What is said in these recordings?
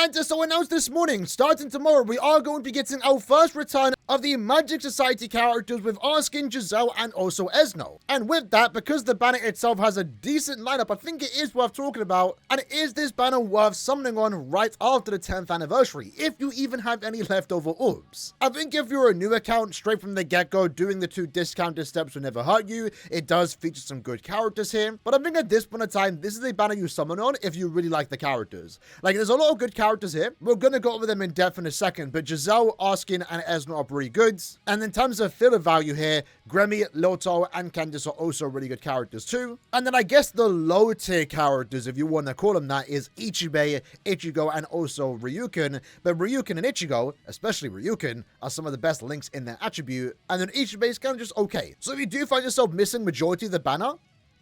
And so announced this morning, starting tomorrow, we are going to be getting our first return of the Magic Society characters with Arskin, Giselle, and also Esno. And with that, because the banner itself has a decent lineup, I think it is worth talking about. And is this banner worth summoning on right after the 10th anniversary, if you even have any leftover orbs? I think if you're a new account, straight from the get-go, doing the 2 discounted steps will never hurt you. It does feature some good characters here, but I think at this point in time, this is a banner you summon on if you really like the characters. Like, there's a lot of good characters here. We're gonna go over them in depth in a second, but Giselle, Arskin, and Esno are pretty good. And in terms of filler value here, Gremmy, Loto, and Candice are also really good characters too. And then I guess the low tier characters, if you want to call them that, is Ichibei, Ichigo, and also Ryuken. But Ryuken and Ichigo, especially Ryuken, are some of the best links in their attribute. And then Ichibei is kind of just okay. So if you do find yourself missing majority of the banner,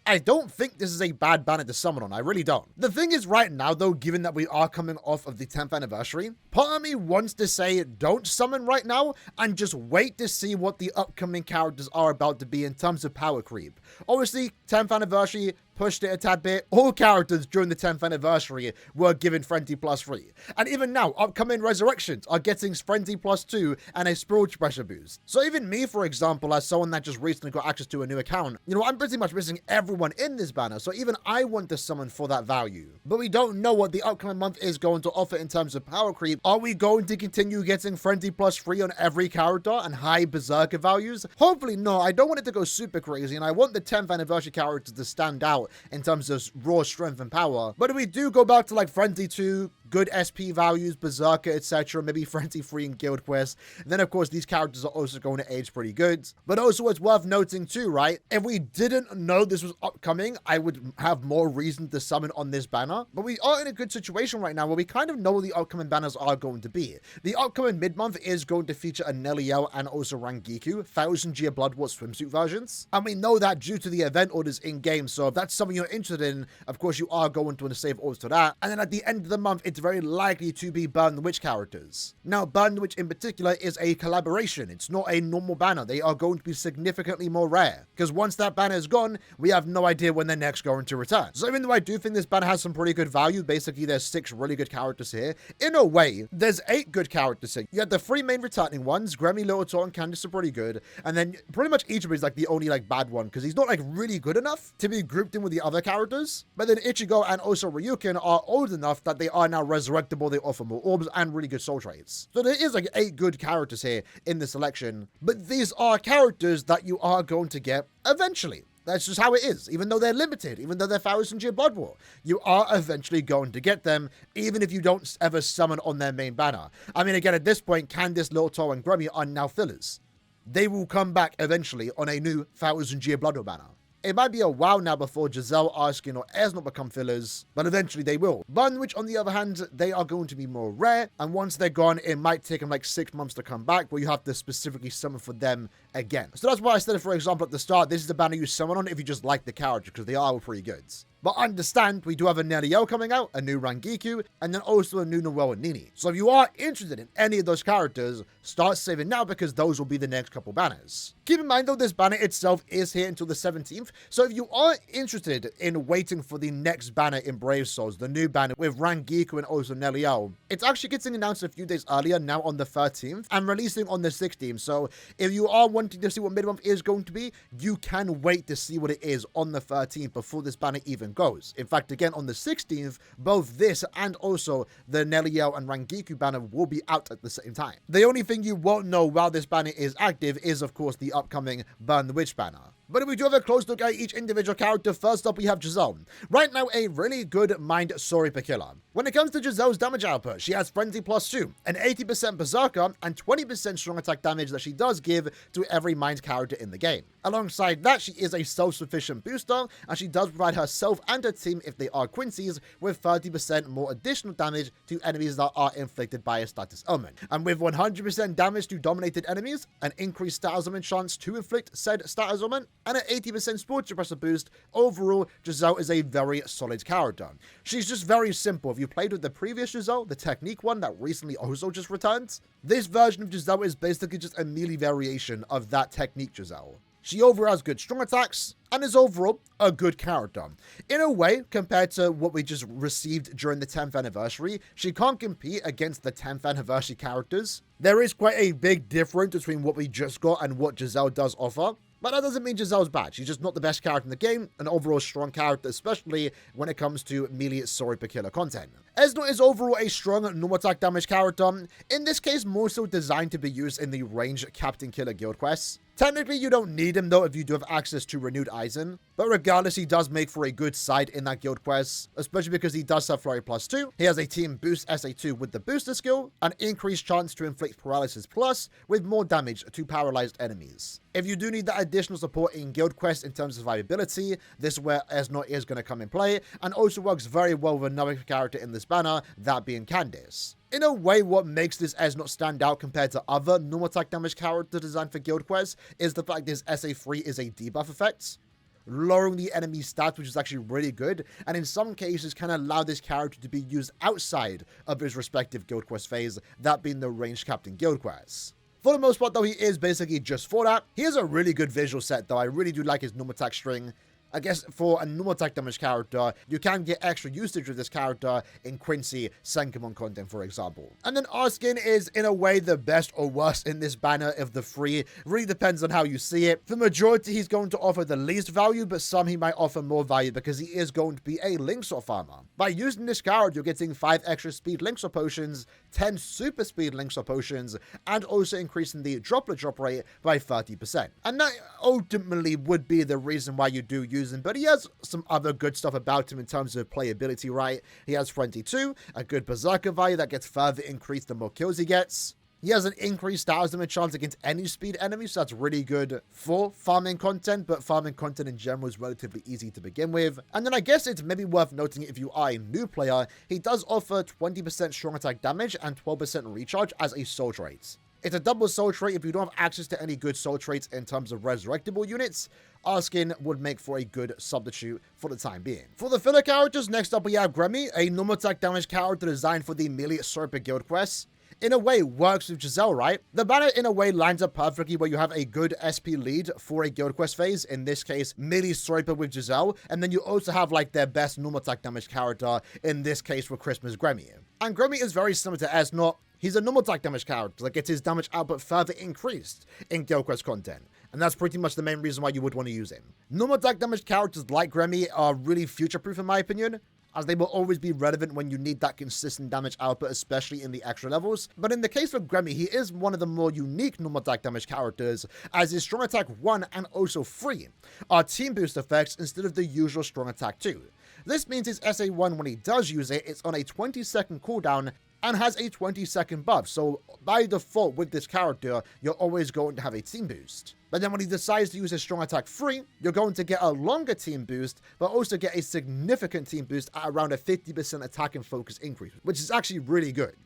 I don't think this is a bad banner to summon on. I really don't. The thing is right now, though, given that we are coming off of the 10th anniversary, part of me wants to say don't summon right now and just wait to see what the upcoming characters are about to be in terms of power creep. Obviously, 10th anniversary pushed it a tad bit. All characters during the 10th anniversary were given Frenzy +3. And even now, upcoming resurrections are getting Frenzy +2 and a spiritual pressure boost. So even me, for example, as someone that just recently got access to a new account, you know, I'm pretty much missing everyone in this banner. So even I want to summon for that value. But we don't know what the upcoming month is going to offer in terms of power creep. Are we going to continue getting Frenzy +3 on every character and high berserker values? Hopefully not. I don't want it to go super crazy, and I want the 10th anniversary characters to stand out in terms of raw strength and power. But if we do go back to like Frenzy 2, good SP values, Berserker, etc., maybe Frenzy 3 and Guild Quest, then of course these characters are also going to age pretty good. But also it's worth noting too, right? If we didn't know this was upcoming, I would have more reason to summon on this banner. But we are in a good situation right now where we kind of know what the upcoming banners are going to be. The upcoming mid-month is going to feature a Neliel and also Rangiku, 1000-year Blood War swimsuit versions. And we know that due to the event orders in-game, so if that's something you're interested in, of course you are going to want to save orders to that. And then at the end of the month, it's very likely to be Burn the Witch characters. Now, Burn the Witch in particular is a collaboration. It's not a normal banner. They are going to be significantly more rare, because once that banner is gone, we have no idea when they're next going to return. So even though I do think this banner has some pretty good value, basically there's 6 really good characters here. In a way, there's 8 good characters here. You have the 3 main returning ones, Gremmy, Loto, and Candice are pretty good, and then pretty much each of them is like the only like bad one, because he's not like really good enough to be grouped in with the other characters. But then Ichigo and also Ryuken are old enough that they are now resurrectable. They offer more orbs and really good soul traits. So there is like 8 good characters here in the selection, but these are characters that you are going to get eventually. That's just how it is. Even though they're limited, even though they're 1000-year Blood War, you are eventually going to get them, even if you don't ever summon on their main banner. I mean, again, at this point, Candice, Loto, and Gremmy are now fillers. They will come back eventually on a new 1000-year Blood War banner. It might be a while now before Giselle, Arskin, or Esno become fillers, but eventually they will. Burn the Witch, on the other hand, they are going to be more rare, and once they're gone, it might take them like 6 months to come back, where you have to specifically summon for them again. So that's why I said, for example, at the start, this is the banner you summon on if you just like the character, because they are all pretty good. But understand, we do have a Neliel coming out, a new Rangiku, and then also a new Noelle and Nini. So if you are interested in any of those characters, start saving now, because those will be the next couple banners. Keep in mind though, this banner itself is here until the 17th, so if you are interested in waiting for the next banner in Brave Souls, the new banner with Rangiku and also Neliel, it's actually getting announced a few days earlier, now on the 13th, and releasing on the 16th. So if you are wanting to see what mid-month is going to be, you can wait to see what it is on the 13th before this banner even goes. In fact, again, on the 16th, both this and also the Neliel and Rangiku banner will be out at the same time. The only thing you won't know while this banner is active is, of course, the upcoming Burn the Witch banner. But if we do have a close look at each individual character, first up we have Giselle. Right now, a really good Mind Soripa killer. When it comes to Giselle's damage output, she has Frenzy +2, an 80% Berserker, and 20% strong attack damage that she does give to every Mind character in the game. Alongside that, she is a self-sufficient booster, and she does provide herself and her team, if they are Quincy's, with 30% more additional damage to enemies that are inflicted by a status element. And with 100% damage to dominated enemies, an increased status element chance to inflict said status element, and an 80% sport suppressor boost, overall, Giselle is a very solid character. She's just very simple. If you played with the previous Giselle, the technique one that recently also just returned, this version of Giselle is basically just a melee variation of that technique Giselle. She overall has good strong attacks, and is overall a good character. In a way, compared to what we just received during the 10th anniversary, she can't compete against the 10th anniversary characters. There is quite a big difference between what we just got and what Giselle does offer. But that doesn't mean Giselle's bad. She's just not the best character in the game, an overall strong character, especially when it comes to melee sword per killer content. Esno is overall a strong normal attack damage character, in this case more so designed to be used in the ranged Captain Killer guild quests. Technically, you don't need him though if you do have access to Renewed Eisen, but regardless, he does make for a good side in that guild quest, especially because he does have Flurry plus 2, he has a team boost SA2 with the booster skill, an increased chance to inflict paralysis plus, with more damage to paralyzed enemies. If you do need that additional support in guild quests in terms of survivability, this is where Esno is going to come in play, and also works very well with another character in this banner, that being Candice. In a way, what makes this Esno stand out compared to other normal attack damage characters designed for guild quests is the fact this SA3 is a debuff effect, lowering the enemy stats, which is actually really good, and in some cases can allow this character to be used outside of his respective guild quest phase, that being the ranged Captain guild quest. For the most part though, he is basically just for that. He has a really good visual set though. I really do like his normal attack string. I guess for a normal attack damage character, you can get extra usage of this character in Quincy Senkamon content, for example. And then Arskin is, in a way, the best or worst in this banner of the three. Really depends on how you see it. For the majority, he's going to offer the least value, but some he might offer more value because he is going to be a Linksor farmer. By using this card, you're getting 5 extra speed Linksor potions, 10 super speed Linksor potions, and also increasing the droplet drop rate by 30%. And that ultimately would be the reason why you do use him, but he has some other good stuff about him in terms of playability, right? He has 22, a good berserker value that gets further increased the more kills he gets. He has an increased stat damage chance against any speed enemy, so that's really good for farming content, but farming content in general is relatively easy to begin with. And then I guess it's maybe worth noting, if you are a new player, he does offer 20% strong attack damage and 12% recharge as a soul trait. It's a double soul trait. If you don't have access to any good soul traits in terms of resurrectable units, Arskin would make for a good substitute for the time being. For the filler characters, next up we have Gremmy, a normal attack damage character designed for the melee Serpent guild quest. In a way, works with Giselle, right? The banner in a way lines up perfectly where you have a good SP lead for a guild quest phase, in this case, melee Striper with Giselle, and then you also have like their best normal attack damage character, in this case for Christmas Gremmy. And Gremmy is very similar to Esnot. He's a normal attack damage character that gets his damage output further increased in guild quest content, and that's pretty much the main reason why you would want to use him. Normal attack damage characters like Gremmy are really future-proof in my opinion, as they will always be relevant when you need that consistent damage output, especially in the extra levels. But in the case of Gremmy, he is one of the more unique normal attack damage characters, as his strong attack 1 and also 3 are team boost effects instead of the usual strong attack 2. This means his SA1, when he does use it, it's on a 20-second cooldown and has a 20-second buff, so by default with this character, you're always going to have a team boost. But then when he decides to use his strong attack 3, you're going to get a longer team boost, but also get a significant team boost at around a 50% attack and focus increase, which is actually really good.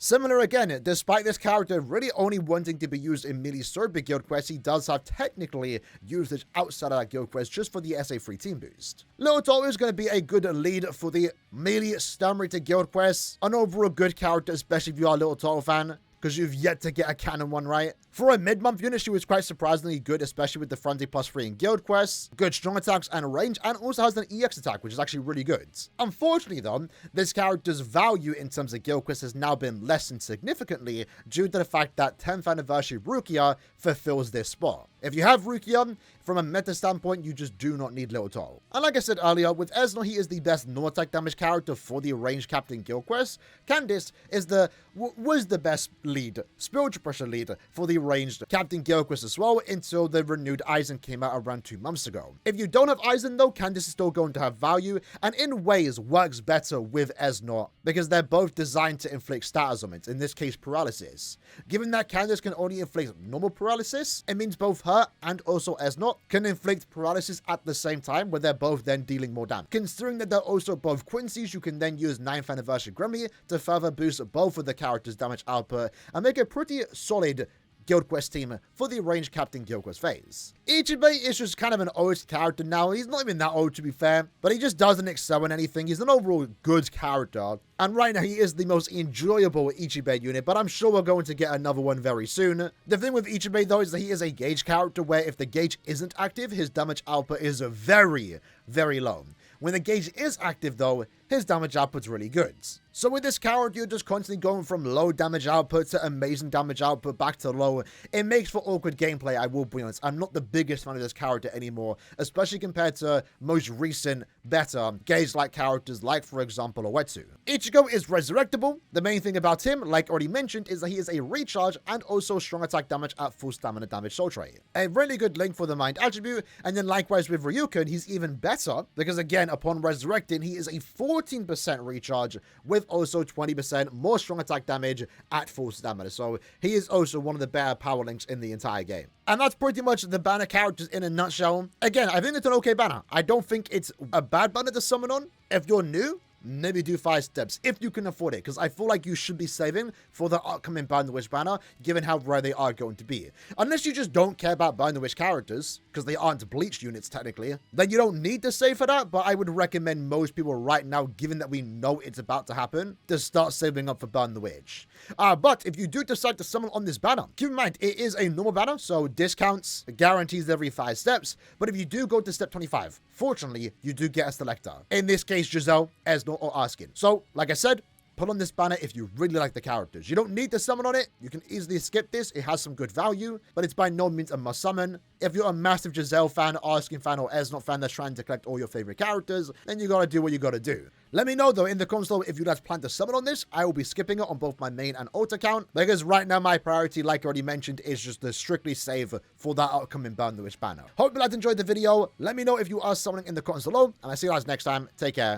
Similar again, despite this character really only wanting to be used in melee Serpent guild quest, he does have technically usage outside of that guild quest just for the SA3 team boost. Little Tall is going to be a good lead for the melee stun rated guild quest, an overall good character, especially if you are a Little Tall fan, because you've yet to get a canon one right. For a mid-month unit, she was quite surprisingly good, especially with the Frenzy plus 3 in guild quests, good strong attacks and range, and also has an EX attack, which is actually really good. Unfortunately though, this character's value in terms of guild quests has now been lessened significantly due to the fact that 10th anniversary Rukia fulfills this spot. If you have Rukia, from a meta standpoint, you just do not need Little Tall. And like I said earlier, with Esno, he is the best normal attack damage character for the ranged Captain guild quest. Candice is was the best lead, spiritual pressure lead for the ranged Captain guild quest as well, until the renewed Eisen came out around 2 months ago. If you don't have Eisen though, Candice is still going to have value, and in ways works better with Esno, because they're both designed to inflict status ailments, in this case paralysis. Given that Candice can only inflict normal paralysis, it means both her and also Esno can inflict paralysis at the same time, where they're both then dealing more damage. Considering that they're also both Quincy's, you can then use 9th anniversary Gremmy to further boost both of the characters' damage output and make a pretty solid Guild Quest team for the Ranged Captain Guild Quest phase. Ichibei is just kind of an old character now. He's not even that old to be fair, but he just doesn't excel in anything. He's an overall good character, and right now he is the most enjoyable Ichibei unit, but I'm sure we're going to get another one very soon. The thing with Ichibei though is that he is a gauge character where if the gauge isn't active, his damage output is very, very low. When the gauge is active though, his damage output's really good. So with this character, you're just constantly going from low damage output to amazing damage output back to low. It makes for awkward gameplay, I will be honest. I'm not the biggest fan of this character anymore, especially compared to most recent, better gauge-like characters like, for example, Oetsu. Ichigo is resurrectable. The main thing about him, like already mentioned, is that he is a recharge and also strong attack damage at full stamina damage soul trait. A really good link for the mind attribute, and then likewise with Ryuken, he's even better because again, upon resurrecting, he is a 14% recharge with also 20% more strong attack damage at full stamina. So he is also one of the better power links in the entire game. And that's pretty much the banner characters in a nutshell. Again, I think it's an okay banner. I don't think it's a bad banner to summon on. If you're new, maybe do 5 steps if you can afford it, because I feel like you should be saving for the upcoming Burn the Witch banner, given how rare they are going to be. Unless you just don't care about Burn the Witch characters, because they aren't Bleach units technically, then you don't need to save for that, but I would recommend most people right now, given that we know it's about to happen, to start saving up for Burn the Witch. But if you do decide to summon on this banner, keep in mind, it is a normal banner, so discounts, guarantees every 5 steps, but if you do go to step 25, fortunately, you do get a selector. In this case, Giselle, Esno, or Askin. So, like I said, put on this banner if you really like the characters. You don't need to summon on it. You can easily skip this. It has some good value, but it's by no means a must summon. If you're a massive Giselle fan, Askin fan, or Esnot fan that's trying to collect all your favorite characters, then you gotta do what you gotta do. Let me know though in the comments below if you guys plan to summon on this. I will be skipping it on both my main and alt account, because right now my priority, like I already mentioned, is just to strictly save for that upcoming Burn the Witch banner. Hope you guys enjoyed the video. Let me know if you are summoning in the comments below, and I'll see you guys next time. Take care.